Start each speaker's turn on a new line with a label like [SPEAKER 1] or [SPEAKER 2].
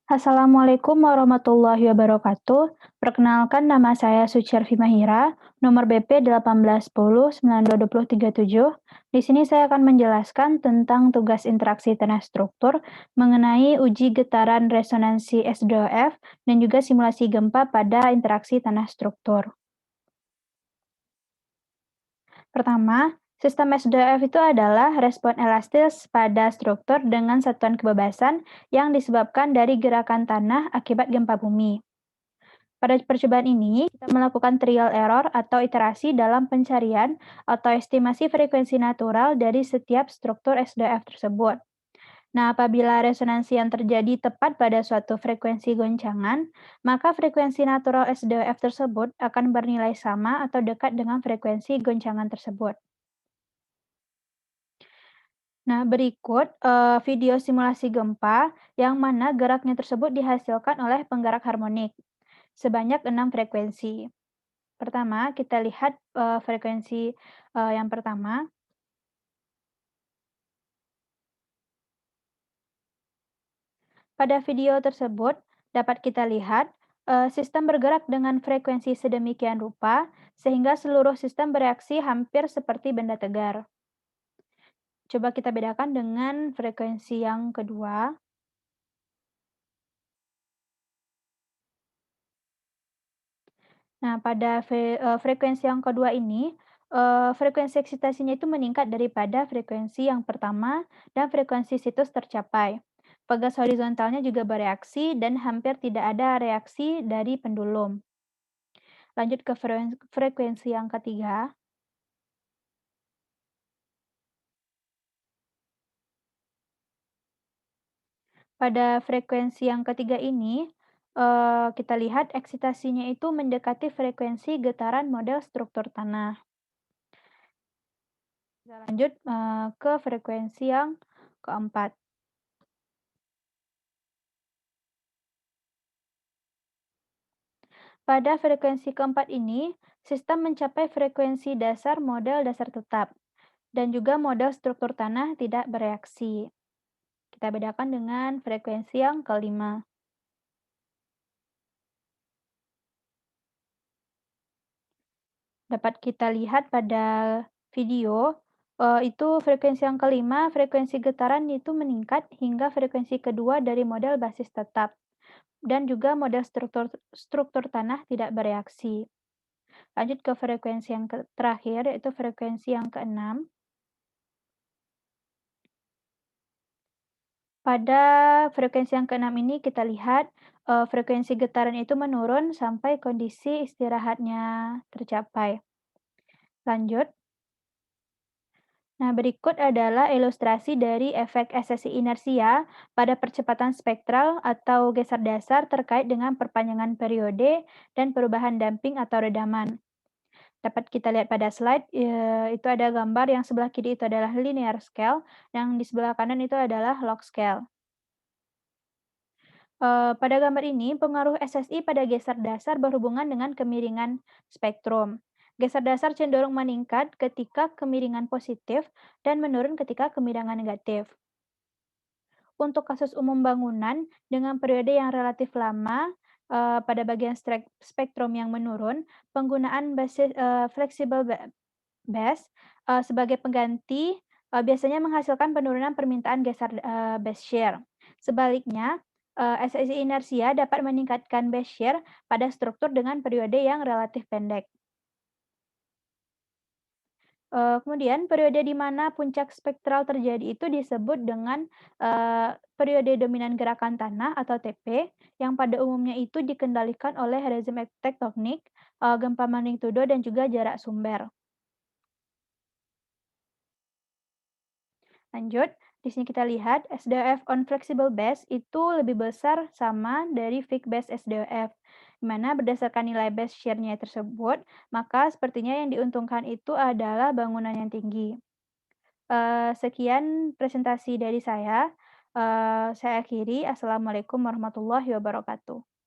[SPEAKER 1] Assalamualaikum warahmatullahi wabarakatuh. Perkenalkan nama saya Suciarfi Mahira, nomor BP 1810922037. Di sini saya akan menjelaskan tentang tugas interaksi tanah struktur mengenai uji getaran resonansi S2F dan juga simulasi gempa pada interaksi tanah struktur. Pertama, sistem S2F itu adalah respon elastis pada struktur dengan satuan kebebasan yang disebabkan dari gerakan tanah akibat gempa bumi. Pada percobaan ini, kita melakukan trial error atau iterasi dalam pencarian atau estimasi frekuensi natural dari setiap struktur S2F tersebut. Nah, apabila resonansi yang terjadi tepat pada suatu frekuensi goncangan, maka frekuensi natural S2F tersebut akan bernilai sama atau dekat dengan frekuensi goncangan tersebut. Nah, berikut video simulasi gempa yang mana geraknya tersebut dihasilkan oleh penggerak harmonik sebanyak 6 frekuensi. Pertama, kita lihat frekuensi yang pertama. Pada video tersebut dapat kita lihat sistem bergerak dengan frekuensi sedemikian rupa sehingga seluruh sistem bereaksi hampir seperti benda tegar. Coba kita bedakan dengan frekuensi yang kedua. Nah, pada frekuensi yang kedua ini, frekuensi eksitasinya itu meningkat daripada frekuensi yang pertama dan frekuensi situs tercapai. Pegas horizontalnya juga bereaksi dan hampir tidak ada reaksi dari pendulum. Lanjut ke frekuensi yang ketiga. Pada frekuensi yang ketiga ini, kita lihat eksitasinya itu mendekati frekuensi getaran model struktur tanah. Kita lanjut ke frekuensi yang keempat. Pada frekuensi keempat ini, sistem mencapai frekuensi dasar model dasar tetap, dan juga model struktur tanah tidak bereaksi. Kita bedakan dengan frekuensi yang kelima. Dapat kita lihat pada video, itu frekuensi yang kelima, frekuensi getaran itu meningkat hingga frekuensi kedua dari model basis tetap, dan juga model struktur tanah tidak bereaksi. Lanjut ke frekuensi yang terakhir, yaitu frekuensi yang keenam. Pada frekuensi yang keenam ini kita lihat, frekuensi getaran itu menurun sampai kondisi istirahatnya tercapai. Lanjut. Nah, berikut adalah ilustrasi dari efek SSI inersia pada percepatan spektral atau geser dasar terkait dengan perpanjangan periode dan perubahan damping atau redaman. Dapat kita lihat pada slide, itu ada gambar yang sebelah kiri itu adalah linear scale, yang di sebelah kanan itu adalah log scale. Pada gambar ini, pengaruh SSI pada geser dasar berhubungan dengan kemiringan spektrum. Geser dasar cenderung meningkat ketika kemiringan positif dan menurun ketika kemiringan negatif. Untuk kasus umum bangunan dengan periode yang relatif lama, pada bagian spektrum yang menurun, penggunaan basis fleksibel base sebagai pengganti biasanya menghasilkan penurunan permintaan geser base shear. Sebaliknya, SSI inersia dapat meningkatkan base shear pada struktur dengan periode yang relatif pendek. Kemudian periode di mana puncak spektral terjadi itu disebut dengan periode dominan gerakan tanah atau TP, yang pada umumnya itu dikendalikan oleh rezim tektonik, gempa magnitudo dan juga jarak sumber. Lanjut, di sini kita lihat SDF on flexible base itu lebih besar sama dari fixed base SDF, di mana berdasarkan nilai base shear-nya tersebut, maka sepertinya yang diuntungkan itu adalah bangunan yang tinggi. Sekian presentasi dari saya akhiri. Assalamualaikum warahmatullahi wabarakatuh.